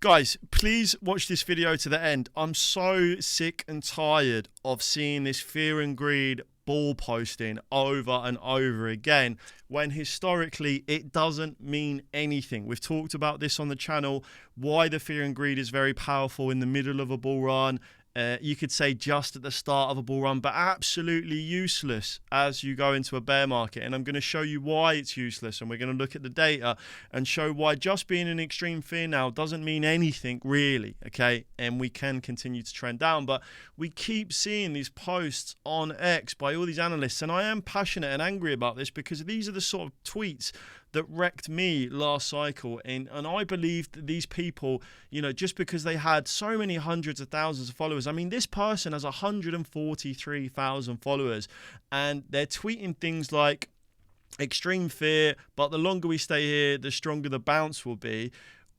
Guys, please watch this video to the end. I'm so sick and tired of seeing this fear and greed ball posting over and over again when historically it doesn't mean anything. We've talked about this on the channel, why the fear and greed is very powerful in the middle of a bull run. You could say just at the start of a bull run, but absolutely useless as you go into a bear market. And I'm going to show you why it's useless. And we're going to look at the data and show why just being in extreme fear now doesn't mean anything really. Okay. And we can continue to trend down, but we keep seeing these posts on X by all these analysts. And I am passionate and angry about this because these are the sort of tweets that wrecked me last cycle. And I believe that these people, you know, just because they had so many hundreds of thousands of followers, I mean, this person has 143,000 followers and they're tweeting things like extreme fear, but the longer we stay here, the stronger the bounce will be.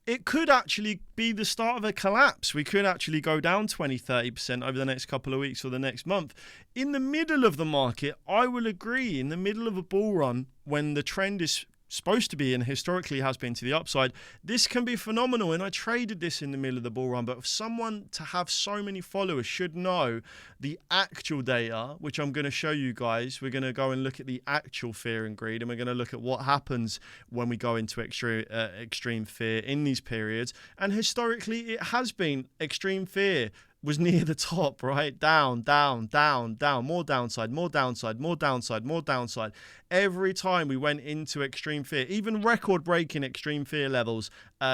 It could actually be the start of a collapse. We could actually go down 20-30% over the next couple of weeks or the next month. In the middle of the market, I will agree, in the middle of a bull run, when the trend is supposed to be and historically has been to the upside, this can be phenomenal. And I traded this in the middle of the bull run, but for someone to have so many followers should know the actual data, which I'm going to show you guys. We're going to go and look at the actual fear and greed, and we're going to look at what happens when we go into extreme fear in these periods. And historically it has been extreme fear was near the top, right? Down, down, down, down, more downside, more downside, more downside, more downside. Every time we went into extreme fear, even record-breaking extreme fear levels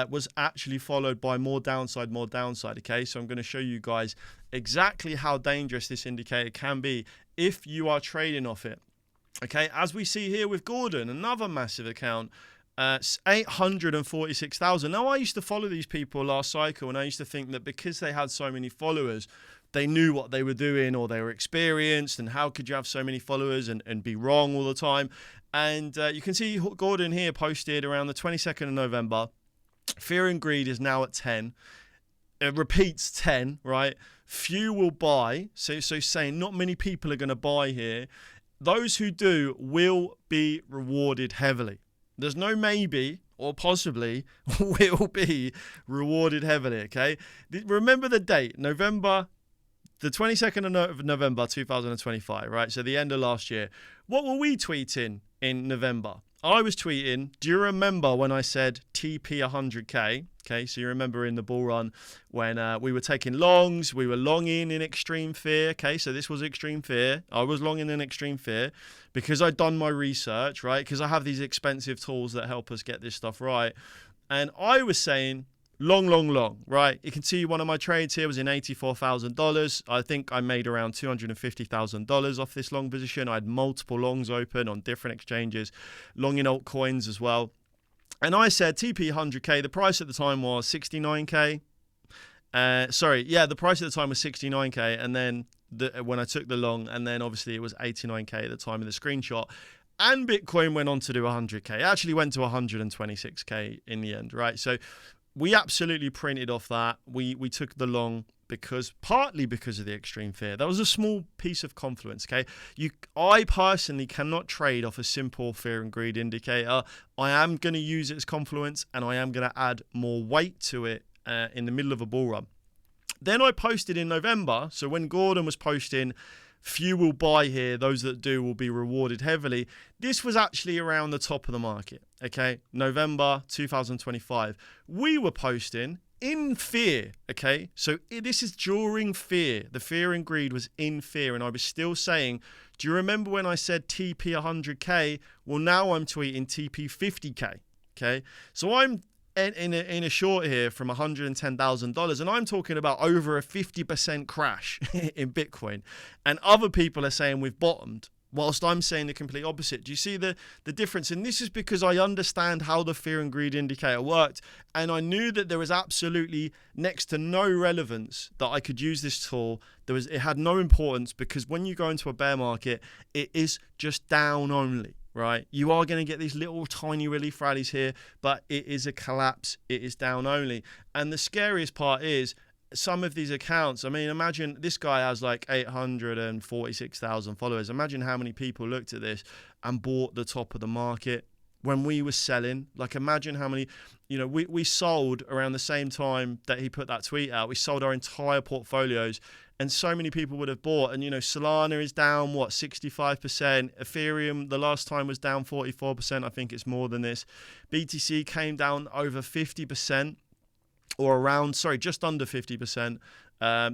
was actually followed by more downside, okay? So I'm going to show you guys exactly how dangerous this indicator can be if you are trading off it, okay? As we see here with Gordon, another massive account, 846,000. Now, I used to follow these people last cycle, and I used to think that because they had so many followers, they knew what they were doing or they were experienced, and how could you have so many followers and be wrong all the time? And you can see Gordon here posted around the 22nd of November. Fear and greed is now at 10. It repeats 10, right? Few will buy. So saying not many people are going to buy here. Those who do will be rewarded heavily. There's no maybe or possibly will be rewarded heavily, okay? Remember the date, November, the 22nd of November 2025, right? So the end of last year. What were we tweeting in November? I was tweeting, do you remember when I said TP 100K? Okay, so you remember in the bull run when we were taking longs, we were longing in extreme fear. Okay, so this was extreme fear. I was longing in extreme fear because I'd done my research, right? Because I have these expensive tools that help us get this stuff right. And I was saying long, long, long, right? You can see one of my trades here was in $84,000. I think I made around $250,000 off this long position. I had multiple longs open on different exchanges, long in altcoins as well. And I said TP 100K, the price at the time was 69K. The price at the time was 69K. And then when I took the long, and then obviously it was 89K at the time of the screenshot. And Bitcoin went on to do 100K. It actually went to 126K in the end, right? So we absolutely printed off that. We took the long partly because of the extreme fear. That was a small piece of confluence, okay? I personally cannot trade off a simple fear and greed indicator. I am going to use its confluence, and I am going to add more weight to it in the middle of a bull run. Then I posted in November, so when Gordon was posting, few will buy here, those that do will be rewarded heavily. This was actually around the top of the market, okay? November 2025. We were posting in fear, okay? So this is during fear. The fear and greed was in fear, and I was still saying, do you remember when I said TP 100K? Well, now I'm tweeting TP 50K, okay? So I'm in a short here from $110,000, and I'm talking about over a 50% crash in Bitcoin, and other people are saying we've bottomed, whilst I'm saying the complete opposite. Do you see the difference? And this is because I understand how the fear and greed indicator worked, and I knew that there was absolutely next to no relevance that I could use this tool. It had no importance, because when you go into a bear market, it is just down only. Right, you are going to get these little tiny relief rallies here, but it is a collapse. It is down only. And the scariest part is some of these accounts. I mean, imagine this guy has like 846,000 followers. Imagine how many people looked at this and bought the top of the market, when we were selling. Like, imagine how many, we sold around the same time that he put that tweet out. We sold our entire portfolios, and so many people would have bought. And, Solana is down, 65%. Ethereum, the last time, was down 44%. I think it's more than this. BTC came down over 50%, or just under 50%.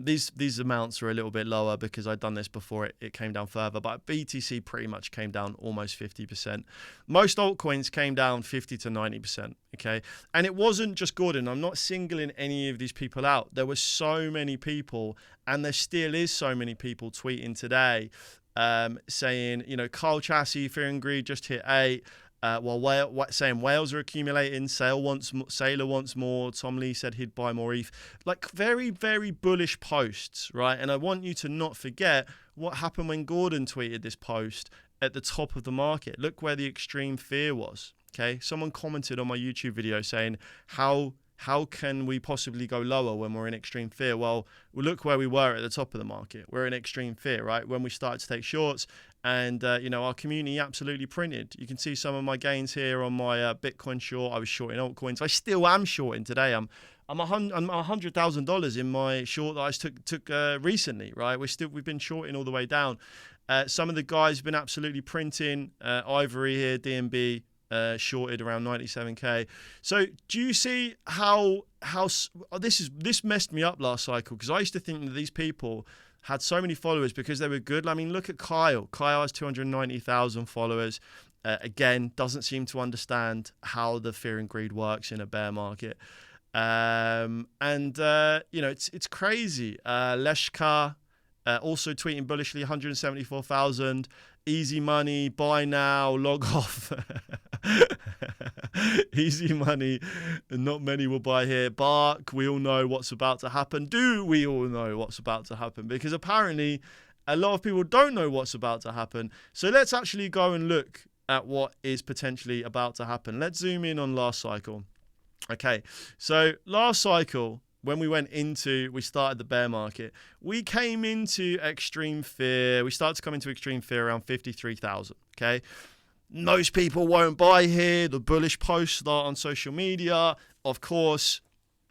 These amounts are a little bit lower because I'd done this before it came down further, but BTC pretty much came down almost 50%. Most altcoins came down 50 to 90%, okay? And it wasn't just Gordon. I'm not singling any of these people out. There were so many people, and there still is so many people tweeting today saying, Carl Chassis, Fear and Greed just hit 8. Saying whales are accumulating, Sailor wants more, Tom Lee said he'd buy more ETH. Like, very, very bullish posts, right? And I want you to not forget what happened when Gordon tweeted this post at the top of the market. Look where the extreme fear was, okay? Someone commented on my YouTube video saying, how can we possibly go lower when we're in extreme fear? Well, look where we were at the top of the market. We're in extreme fear, right? When we started to take shorts, and our community absolutely printed. You can see some of my gains here on my Bitcoin short. I was shorting altcoins. I still am shorting today. I'm $100,000 in my short that I took recently, right? We've been shorting all the way down. Some of the guys have been absolutely printing. Ivory here, DNB. Shorted around 97k. So do you see how this messed me up last cycle? Because I used to think that these people had so many followers because they were good. I mean, look at Kyle. Kyle has 290,000 followers. Again, doesn't seem to understand how the fear and greed works in a bear market. It's crazy. Leshka also tweeting bullishly, 174,000. Easy money, buy now, log off. Easy money, and not many will buy here. Bark, we all know what's about to happen. Do we all know what's about to happen? Because apparently a lot of people don't know what's about to happen. So let's actually go and look at what is potentially about to happen. Let's zoom in on last cycle. Okay, so last cycle, when we started the bear market, we came into extreme fear. We started to come into extreme fear around 53,000, okay? Most people won't buy here. The bullish posts start on social media. Of course,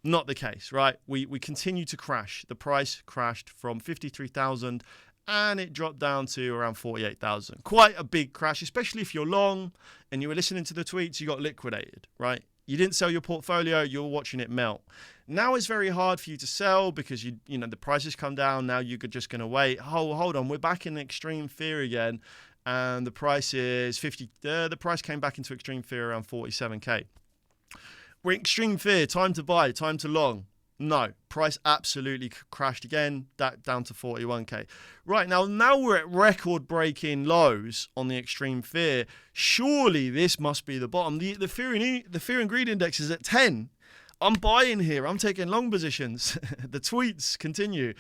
not the case, right? We continue to crash. The price crashed from 53,000 and it dropped down to around 48,000. Quite a big crash, especially if you're long and you were listening to the tweets, you got liquidated, right? You didn't sell your portfolio, you're watching it melt. Now it's very hard for you to sell because the prices come down. Now you're just going to wait. Hold on, we're back in extreme fear again, and the price is 50. The price came back into extreme fear around 47k. We're in extreme fear. Time to buy. Time to long. No, price absolutely crashed again, that down to 41k. Right, now we're at record-breaking lows on the extreme fear. Surely this must be the bottom. The fear and greed index is at 10. I'm buying here. I'm taking long positions. The tweets continue.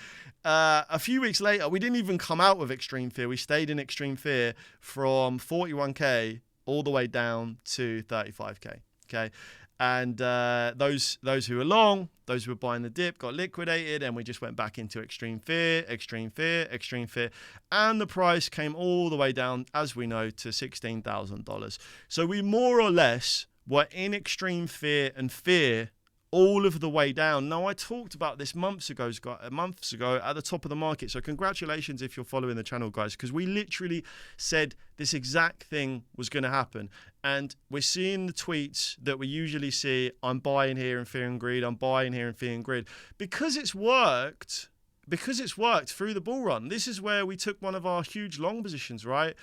A few weeks later, we didn't even come out with extreme fear. We stayed in extreme fear from 41k all the way down to 35k. Okay. And those who were long, those who were buying the dip got liquidated, and we just went back into extreme fear, extreme fear, extreme fear. And the price came all the way down, as we know, to $16,000. So we more or less were in extreme fear and fear all of the way down. Now, I talked about this months ago at the top of the market. So congratulations if you're following the channel, guys, because we literally said this exact thing was going to happen. And we're seeing the tweets that we usually see. I'm buying here in fear and greed. I'm buying here in fear and greed. Because it's worked through the bull run. This is where we took one of our huge long positions, right?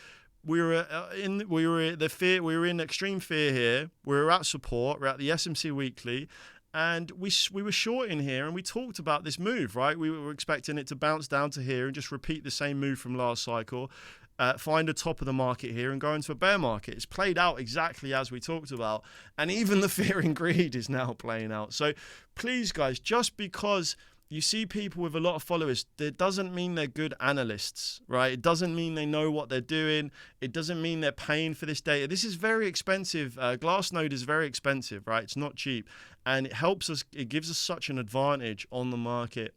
We were in extreme fear here. We were at support. We're at the SMC weekly. And we were short in here, and we talked about this move, right? We were expecting it to bounce down to here and just repeat the same move from last cycle, find a top of the market here and go into a bear market. It's played out exactly as we talked about. And even the fear and greed is now playing out. So please, guys, just because you see people with a lot of followers, that doesn't mean they're good analysts, right? It doesn't mean they know what they're doing. It doesn't mean they're paying for this data. This is very expensive. Glassnode is very expensive, right? It's not cheap. And it helps us, it gives us such an advantage on the market.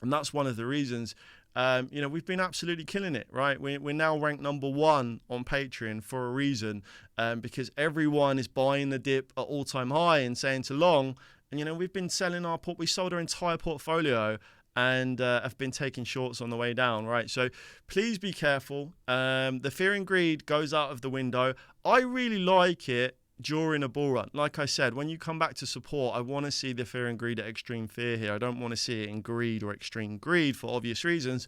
And that's one of the reasons We've been absolutely killing it, right? We're now ranked #1 on Patreon for a reason, because everyone is buying the dip at all-time high and saying to long. And, we've been selling we sold our entire portfolio and have been taking shorts on the way down, right? So please be careful. The fear and greed goes out of the window. I really like it during a bull run. Like I said, when you come back to support, I want to see the fear and greed at extreme fear here. I don't want to see it in greed or extreme greed for obvious reasons.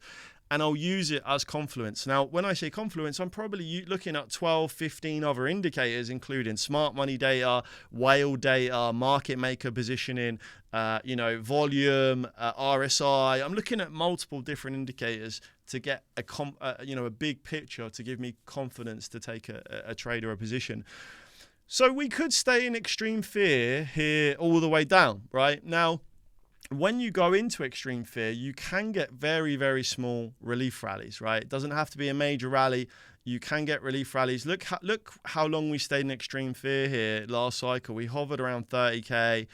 And I'll use it as confluence. Now, when I say confluence, I'm probably looking at 12, 15 other indicators, including smart money data, whale data, market maker positioning, volume, RSI. I'm looking at multiple different indicators to get a big picture to give me confidence to take a trade or a position. So we could stay in extreme fear here all the way down, right? Now, when you go into extreme fear, you can get very, very small relief rallies, right? It doesn't have to be a major rally. You can get relief rallies. Look how long we stayed in extreme fear here last cycle. We hovered around 30K.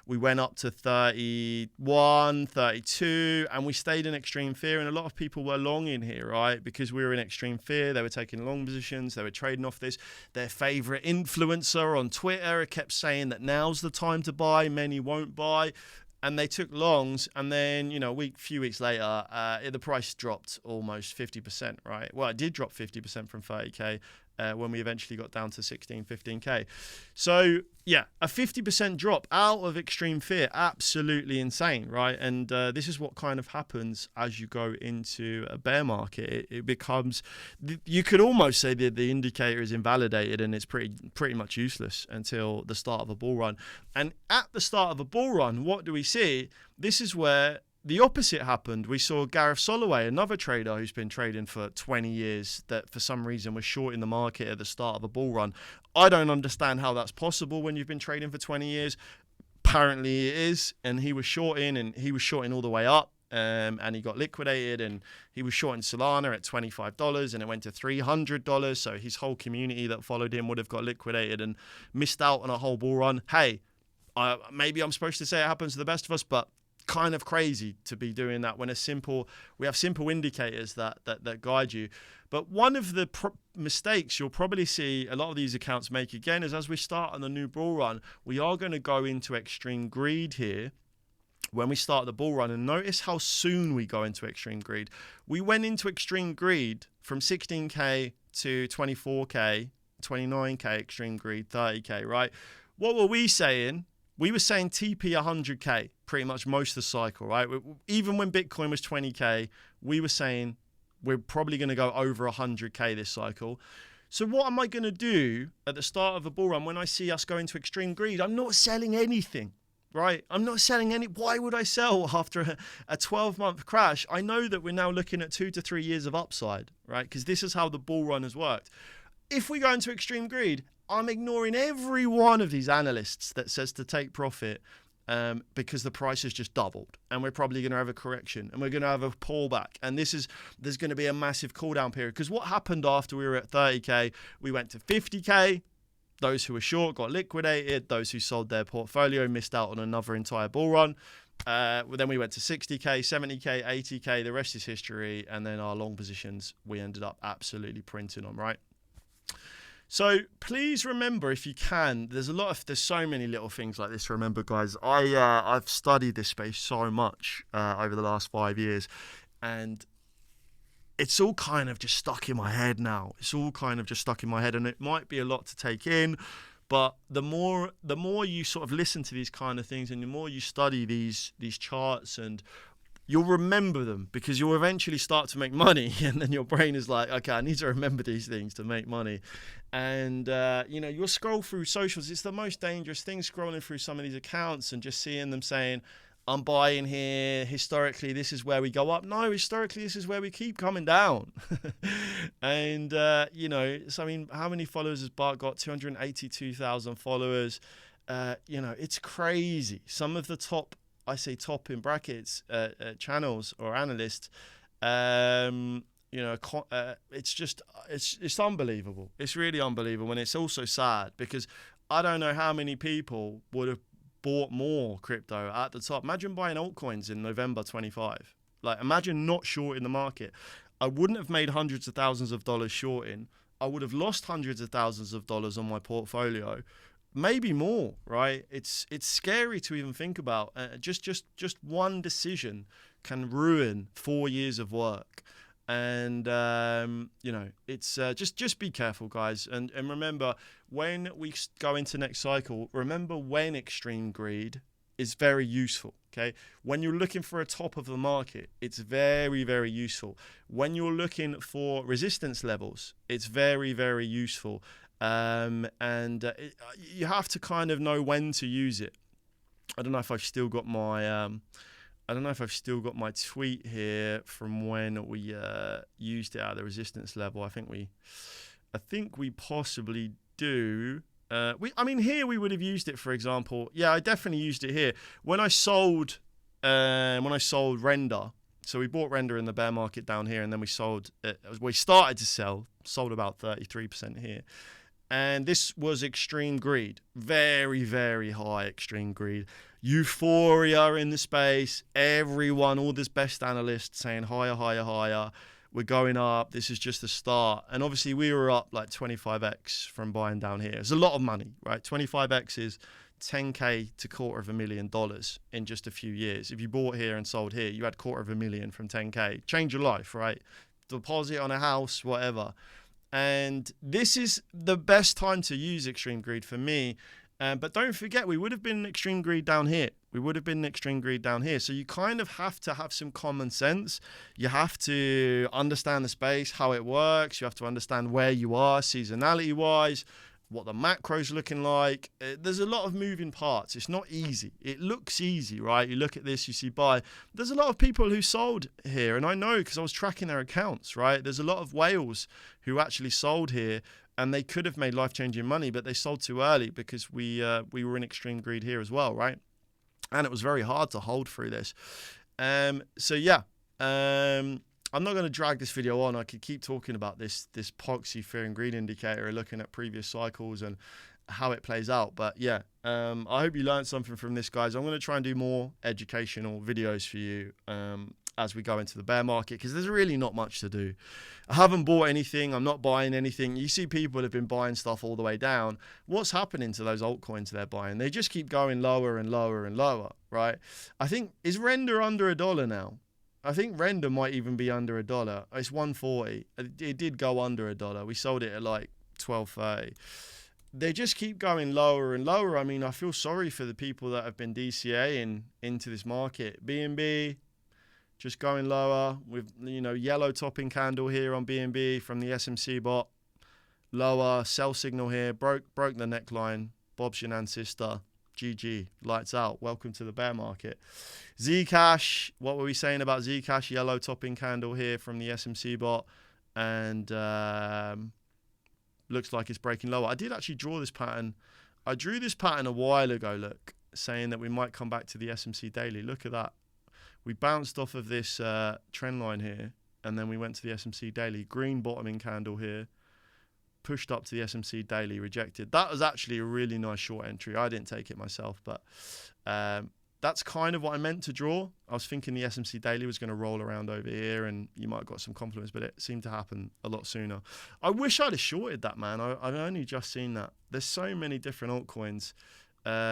We went up to 31, 32, and we stayed in extreme fear. And a lot of people were long in here, right? Because we were in extreme fear. They were taking long positions. They were trading off this. Their favorite influencer on Twitter kept saying that now's the time to buy. Many won't buy. And they took longs, and then, a few weeks later, the price dropped almost 50%, right? Well, it did drop 50% from 30K when we eventually got down to 16, 15K. So, yeah, a 50% drop out of extreme fear, absolutely insane, right? And this is what kind of happens as you go into a bear market. It becomes, you could almost say that the indicator is invalidated and it's pretty much useless until the start of a bull run. And at the start of a bull run, what do we see? This is where the opposite happened. We saw Gareth Soloway, another trader who's been trading for 20 years, that for some reason was short in the market at the start of a bull run. I don't understand how that's possible when you've been trading for 20 years. Apparently it is, and he was shorting all the way up, and he got liquidated, and he was shorting Solana at $25 and it went to $300. So his whole community that followed him would have got liquidated and missed out on a whole bull run. Hey, maybe I'm supposed to say it happens to the best of us, but kind of crazy to be doing that when we have simple indicators that guide you. But one of the mistakes you'll probably see a lot of these accounts make again is, as we start on the new bull run, we are going to go into extreme greed here when we start the bull run. And notice how soon we go into extreme greed. We went into extreme greed from 16K to 24K, 29K extreme greed, 30K, right? What were we saying? We were saying TP 100K pretty much most of the cycle, right? Even when Bitcoin was 20K, we were saying we're probably going to go over 100K this cycle. So what am I going to do at the start of a bull run when I see us go into extreme greed? I'm not selling anything, right? I'm not selling any. Why would I sell after a 12-month crash? I know that we're now looking at 2 to 3 years of upside, right? Because this is how the bull run has worked. If we go into extreme greed, I'm ignoring every one of these analysts that says to take profit because the price has just doubled and we're probably going to have a correction and we're going to have a pullback. And there's going to be a massive cool down period, because what happened after we were at 30K, we went to 50K. Those who were short got liquidated. Those who sold their portfolio missed out on another entire bull run. Then we went to 60K, 70K, 80K. The rest is history. And then our long positions, we ended up absolutely printing on, right? So please remember, if you can, there's so many little things like this to remember, guys. I've studied this space so much over the last 5 years, and it's all kind of just stuck in my head now. And it might be a lot to take in, but the more you sort of listen to these kind of things, and the more you study these charts, and you'll remember them, because you'll eventually start to make money, and then your brain is like, okay, I need to remember these things to make money. And you'll scroll through socials. It's the most dangerous thing, scrolling through some of these accounts and just seeing them saying, I'm buying here, historically this is where we go up. No, historically this is where we keep coming down. And so I mean, how many followers has Bart got? 282,000 followers. It's crazy. Some of the top, I say top in brackets, channels or analysts, it's unbelievable. It's really unbelievable. And it's also sad, because I don't know how many people would have bought more crypto at the top. Imagine buying altcoins in November 25. Like, imagine not shorting the market. I wouldn't have made hundreds of thousands of dollars shorting. I would have lost hundreds of thousands of dollars on my portfolio, maybe more. Right? It's scary to even think about. Just one decision can ruin 4 years of work. And it's just be careful, guys, and remember, when we go into next cycle, remember when extreme greed is very useful. Okay, when you're looking for a top of the market, it's very, very useful. When you're looking for resistance levels, it's very, very useful. You have to kind of know when to use it. I don't know if I've still got my tweet here from when we used it at the resistance level. I think we possibly do. Here we would have used it, for example. Yeah, I definitely used it here when I sold Render. So we bought Render in the bear market down here, and then we sold. We started to sold about 33% here. And this was extreme greed, very, very high extreme greed. Euphoria in the space, everyone, all this best analysts saying higher, higher, higher. We're going up. This is just the start. And obviously we were up like 25x from buying down here. It's a lot of money, right? 25x is $10K to $250,000 in just a few years. If you bought here and sold here, you had $250,000 from 10K. Change your life, right? Deposit on a house, whatever. And this is the best time to use extreme greed for me. But don't forget, we would have been extreme greed down here. So you kind of have to have some common sense. You have to understand the space, how it works. You have to understand where you are seasonality-wise, what the macro's looking like. There's a lot of moving parts. It's not easy. It looks easy, right? You look at this, you see buy. There's a lot of people who sold here, and I know because I was tracking their accounts, right? There's a lot of whales who actually sold here, and they could have made life-changing money, but they sold too early because we were in extreme greed here as well, right? And it was very hard to hold through this. I'm not going to drag this video on. I could keep talking about this proxy fear and greed indicator, looking at previous cycles and how it plays out. But yeah, I hope you learned something from this, guys. I'm going to try and do more educational videos for you as we go into the bear market, because there's really not much to do. I haven't bought anything. I'm not buying anything. You see people have been buying stuff all the way down. What's happening to those altcoins they're buying? They just keep going lower and lower and lower, right? I think, is Render under $1 now? I think Render might even be under $1. It's 140. It did go under $1. We sold it at like 12.30. They just keep going lower and lower. I mean, I feel sorry for the people that have been DCAing into this market. BNB just going lower with, yellow topping candle here on BNB from the SMC bot. Lower sell signal here. Broke the neckline. Bob Shanan's sister. GG, lights out. Welcome to the bear market. Zcash, what were we saying about Zcash? Yellow topping candle here from the SMC bot, and looks like it's breaking lower. I did actually draw this pattern. I drew this pattern a while ago, look, saying that we might come back to the SMC daily. Look at that. We bounced off of this trend line here, and then we went to the SMC daily. Green bottoming candle here. Pushed up to the SMC daily, rejected. That was actually a really nice short entry. I didn't take it myself, but that's kind of what I meant to draw. I was thinking the SMC daily was going to roll around over here and you might have got some confidence, but it seemed to happen a lot sooner. I wish I'd have shorted that, man. I've only just seen that. There's so many different altcoins.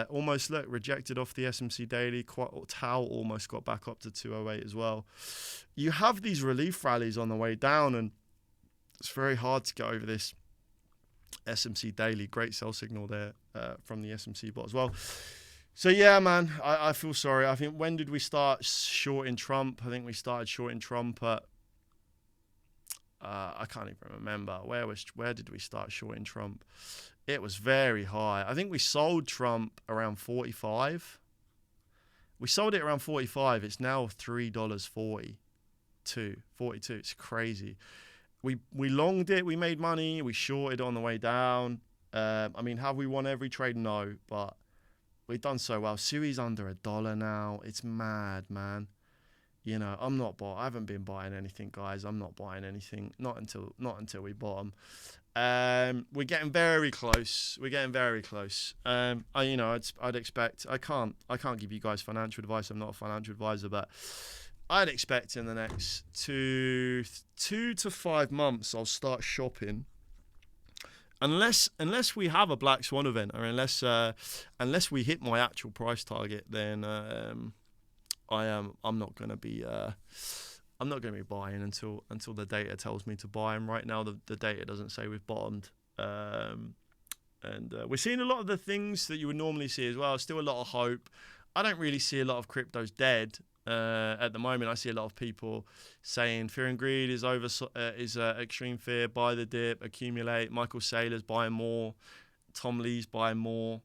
Almost look rejected off the SMC daily. Tau almost got back up to 208 as well. You have these relief rallies on the way down, and it's very hard to get over this SMC daily. Great sell signal there from the SMC bot as well. So yeah, man, I feel sorry. I think, when did we start shorting Trump? I think we started shorting Trump at I can't even remember. Where did we start shorting Trump? It was very high. I think we sold Trump around 45. We sold it around 45. It's now $3.42. It's crazy. We longed it. We made money. We shorted on the way down. I mean, have we won every trade? No, but we've done so well. Sui's under $1 now. It's mad, man. I haven't been buying anything, guys. I'm not buying anything. Not until we bottom. We're getting very close. I'd expect. I can't give you guys financial advice. I'm not a financial advisor, but I'd expect in the next two to 5 months I'll start shopping. Unless we have a black swan event, or unless we hit my actual price target, then I'm not gonna be buying until the data tells me to buy. And right now the data doesn't say we've bottomed. And we're seeing a lot of the things that you would normally see as well. Still a lot of hope. I don't really see a lot of cryptos dead at the moment. I see a lot of people saying fear and greed is over, extreme fear, buy the dip, accumulate. Michael Saylor's buying more. Tom Lee's buying more.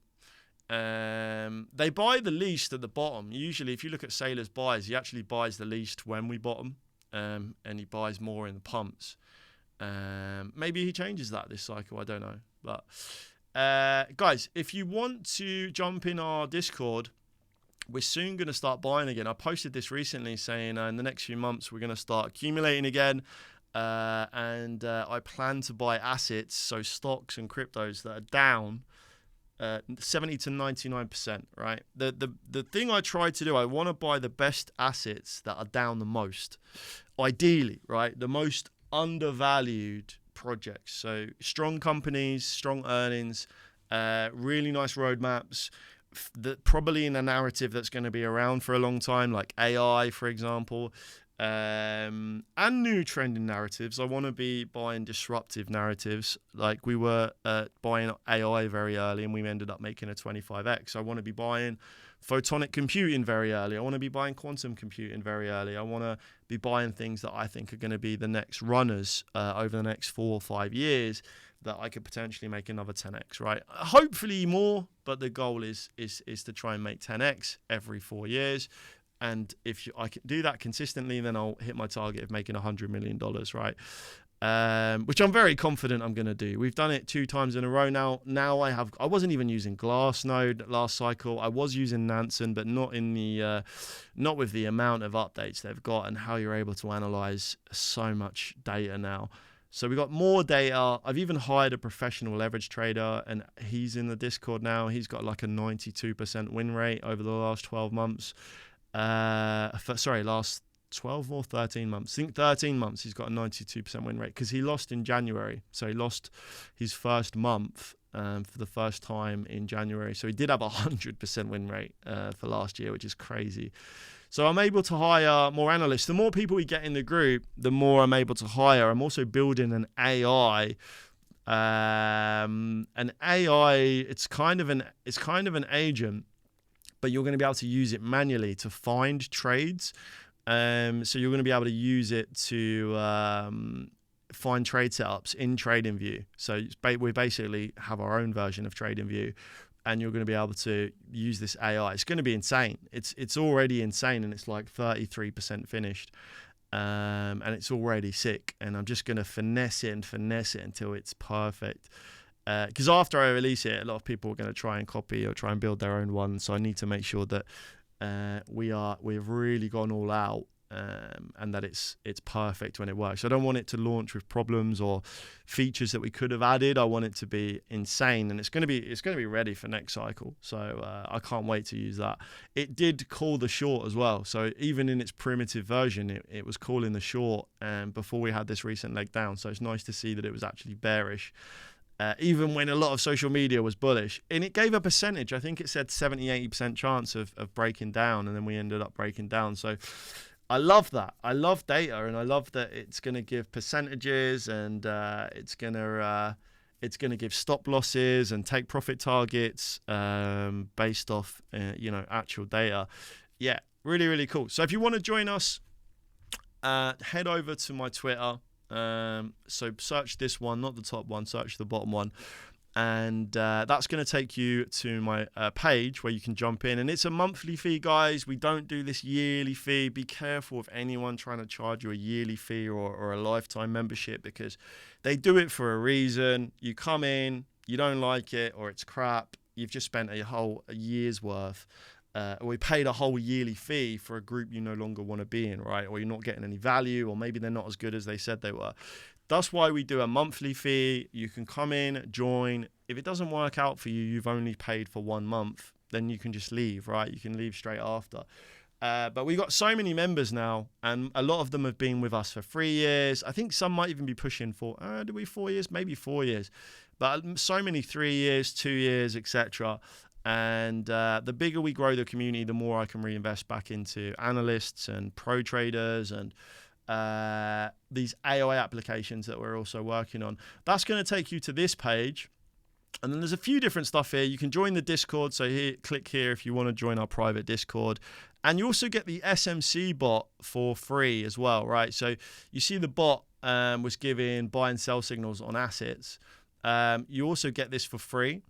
They buy the least at the bottom. Usually, if you look at Saylor's buys, he actually buys the least when we bottom, and he buys more in the pumps. Maybe he changes that this cycle. I don't know. But guys, if you want to jump in our Discord, we're soon going to start buying again. I posted this recently saying in the next few months we're going to start accumulating again. And I plan to buy assets, so stocks and cryptos that are down 70 to 99%, right? The thing I try to do, I want to buy the best assets that are down the most. Ideally, right? The most undervalued projects. So strong companies, strong earnings, really nice roadmaps, that probably in a narrative that's going to be around for a long time, like AI, for example, and new trending narratives. I want to be buying disruptive narratives. Like we were buying AI very early and we ended up making a 25x. I want to be buying photonic computing very early. I want to be buying quantum computing very early. I want to be buying things that I think are going to be the next runners over the next 4 or 5 years, that I could potentially make another 10x, right? Hopefully more, but the goal is to try and make 10x every 4 years. And if I can do that consistently, then I'll hit my target of making $100 million, right? Which I'm very confident I'm going to do. We've done it 2 times in a row now. I wasn't even using Glassnode last cycle. I was using Nansen, but not with the amount of updates they've got and how you're able to analyze so much data now. So we got more data. I've even hired a professional leverage trader, and he's in the Discord now. He's got like a 92% win rate over the last 12 months. Last 12 or 13 months. I think 13 months he's got a 92% win rate, because he lost in January. So he lost his first month for the first time in January. So he did have a 100% win rate for last year, which is crazy. So I'm able to hire more analysts. The more people we get in the group, the more I'm able to hire. I'm also building an AI. An AI, it's kind of an agent, but you're going to be able to use it manually to find trades. So you're going to be able to use it to find trade setups in TradingView. So we basically have our own version of TradingView, and you're going to be able to use this AI. It's going to be insane. It's already insane, and it's like 33% finished, and it's already sick. And I'm just going to finesse it until it's perfect. Because after I release it, a lot of people are going to try and copy or try and build their own one. So I need to make sure that we've really gone all out, and that it's perfect when it works. I don't want it to launch with problems or features that we could have added. I want it to be insane, and it's going to be ready for next cycle. So I can't wait to use that. It did call the short as well. So even in its primitive version, it was calling the short before we had this recent leg down. So it's nice to see that it was actually bearish. Even when a lot of social media was bullish. And it gave a percentage. I think it said 70-80% chance of breaking down, and then we ended up breaking down. So I love that. I love data, and I love that it's going to give percentages, and it's going to give stop losses and take profit targets based off actual data. Yeah, really, really cool. So if you want to join us, head over to my Twitter. So search this one, not the top one, search the bottom one, and that's going to take you to my page where you can jump in. And it's a monthly fee, guys. We don't do this yearly fee. Be careful of anyone trying to charge you a yearly fee or a lifetime membership, because they do it for a reason. You come in, you don't like it, or it's crap, you've just spent a year's worth. Or we paid a whole yearly fee for a group you no longer want to be in, right? Or you're not getting any value, or maybe they're not as good as they said they were. That's why we do a monthly fee. You can come in, join. If it doesn't work out for you, you've only paid for 1 month, then you can just leave, right? You can leave straight after. But we've got so many members now, and a lot of them have been with us for 3 years. I think some might even be pushing for, 4 years? Maybe 4 years. But so many 3 years, 2 years, etc. And the bigger we grow the community, the more I can reinvest back into analysts and pro traders and these AI applications that we're also working on. That's going to take you to this page. And then there's a few different stuff here. You can join the Discord. So here, click here if you want to join our private Discord. And you also get the SMC bot for free as well, right? So you see the bot was giving buy and sell signals on assets. You also get this for free.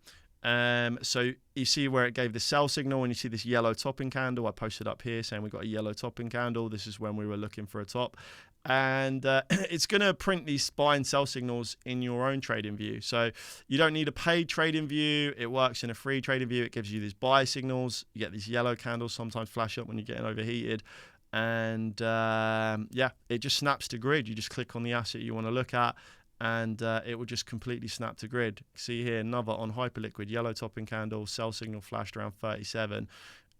So you see where it gave the sell signal, and you see this yellow topping candle. I posted up here saying we got a yellow topping candle. This is when we were looking for a top. And it's going to print these buy and sell signals in your own trading view. So you don't need a paid trading view. It works in a free trading view. It gives you these buy signals. You get these yellow candles sometimes flash up when you're getting overheated. And it just snaps to grid. You just click on the asset you want to look at, and it will just completely snap to grid. See here, another on Hyperliquid, yellow topping candle, sell signal flashed around 37,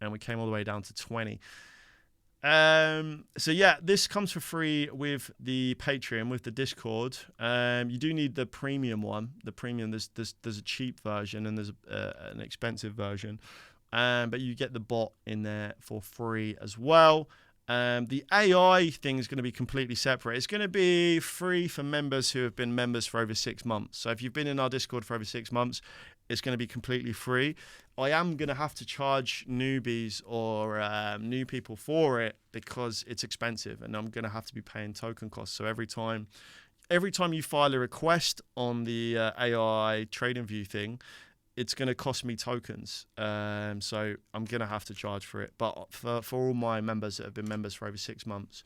and we came all the way down to 20. So yeah, this comes for free with the Patreon, with the Discord. You do need the premium one. The premium, there's a cheap version and there's an expensive version. But you get the bot in there for free as well. The AI thing is going to be completely separate. It's going to be free for members who have been members for over 6 months. So if you've been in our Discord for over 6 months, it's going to be completely free. I am going to have to charge newbies or new people for it because it's expensive, and I'm going to have to be paying token costs. So every time you file a request on the AI trading view thing, it's going to cost me tokens. So I'm going to have to charge for it. But for all my members that have been members for over 6 months,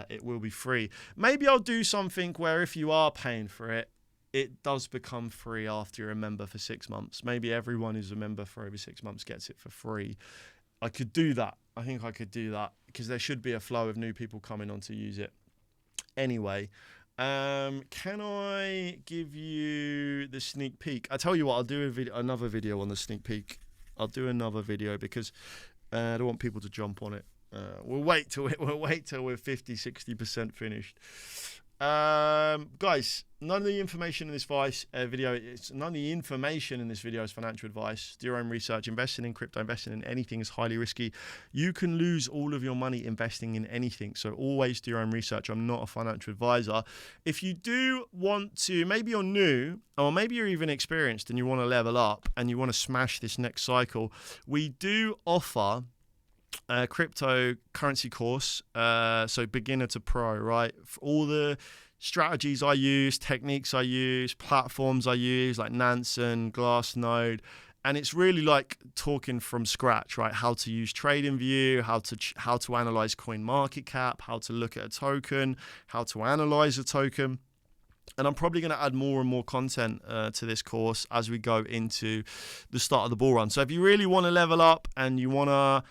it will be free. Maybe I'll do something where if you are paying for it, it does become free after you're a member for 6 months. Maybe everyone who's a member for over 6 months gets it for free. I could do that. I think I could do that because there should be a flow of new people coming on to use it. Anyway, can I give you the sneak peek? I tell you what, I'll do another video on the sneak peek. I'll do another video because I don't want people to jump on it. We'll wait till we're 50, 60% finished. Guys, none of the information in this video is financial advice. Do your own research. Investing in crypto, investing in anything is highly risky. You can lose all of your money investing in anything. So always do your own research. I'm not a financial advisor. If you do want to, maybe you're new or maybe you're even experienced and you want to level up and you want to smash this next cycle, we do offer a cryptocurrency course, so beginner to pro, right? For all the strategies I use, techniques I use, platforms I use like Nansen, Glassnode, and it's really like talking from scratch, right? How to use TradingView, how to analyze coin market cap, how to look at a token, how to analyze a token. And I'm probably going to add more and more content to this course as we go into the start of the bull run. So if you really want to level up and you want to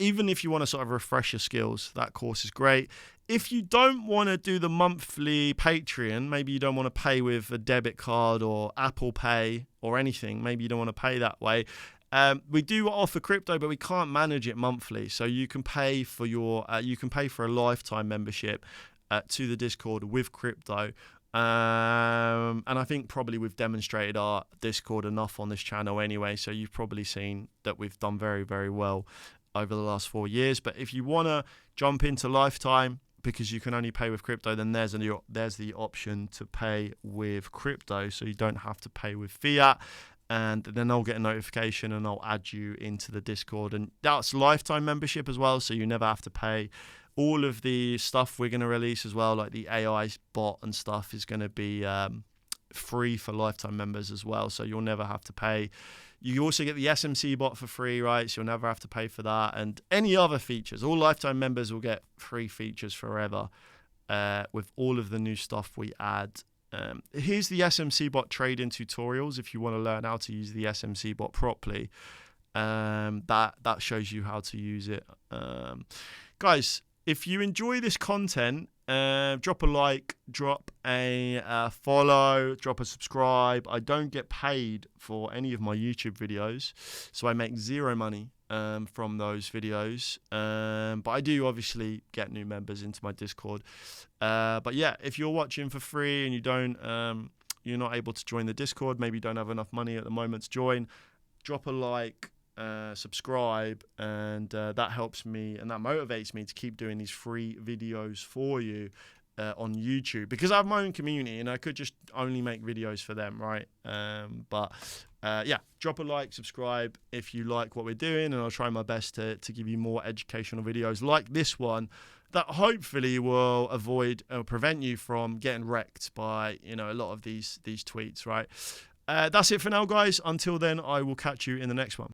even if you want to sort of refresh your skills, that course is great. If you don't want to do the monthly Patreon, maybe you don't want to pay with a debit card or Apple Pay or anything, maybe you don't want to pay that way, we do offer crypto, but we can't manage it monthly. So you can pay for a lifetime membership to the Discord with crypto. And I think probably we've demonstrated our Discord enough on this channel anyway, so you've probably seen that we've done very, very well over the last 4 years. But if you want to jump into lifetime because you can only pay with crypto, then there's the option to pay with crypto, so you don't have to pay with fiat. And then I'll get a notification and I'll add you into the Discord, and that's lifetime membership as well, so you never have to pay. All of the stuff we're going to release as well, like the AI bot and stuff, is going to be free for lifetime members as well. So you'll never have to pay. You also get the SMC bot for free, right? So you'll never have to pay for that. And any other features. All lifetime members will get free features forever with all of the new stuff we add. Here's the SMC bot trading tutorials if you want to learn how to use the SMC bot properly. That shows you how to use it. Guys, if you enjoy this content, drop a like, drop a follow, drop a subscribe. I don't get paid for any of my YouTube videos, so I make zero money. from those videos. But I do obviously get new members into my Discord. But yeah, if you're watching for free and you're not able to join the Discord, maybe you don't have enough money at the moment to join, drop a like, subscribe, and that helps me and that motivates me to keep doing these free videos for you on YouTube, because I have my own community and I could just only make videos for them, right? But yeah, drop a like, subscribe if you like what we're doing, and I'll try my best to give you more educational videos like this one that hopefully will avoid or prevent you from getting wrecked by, a lot of these tweets, right? That's it for now, guys. Until then, I will catch you in the next one.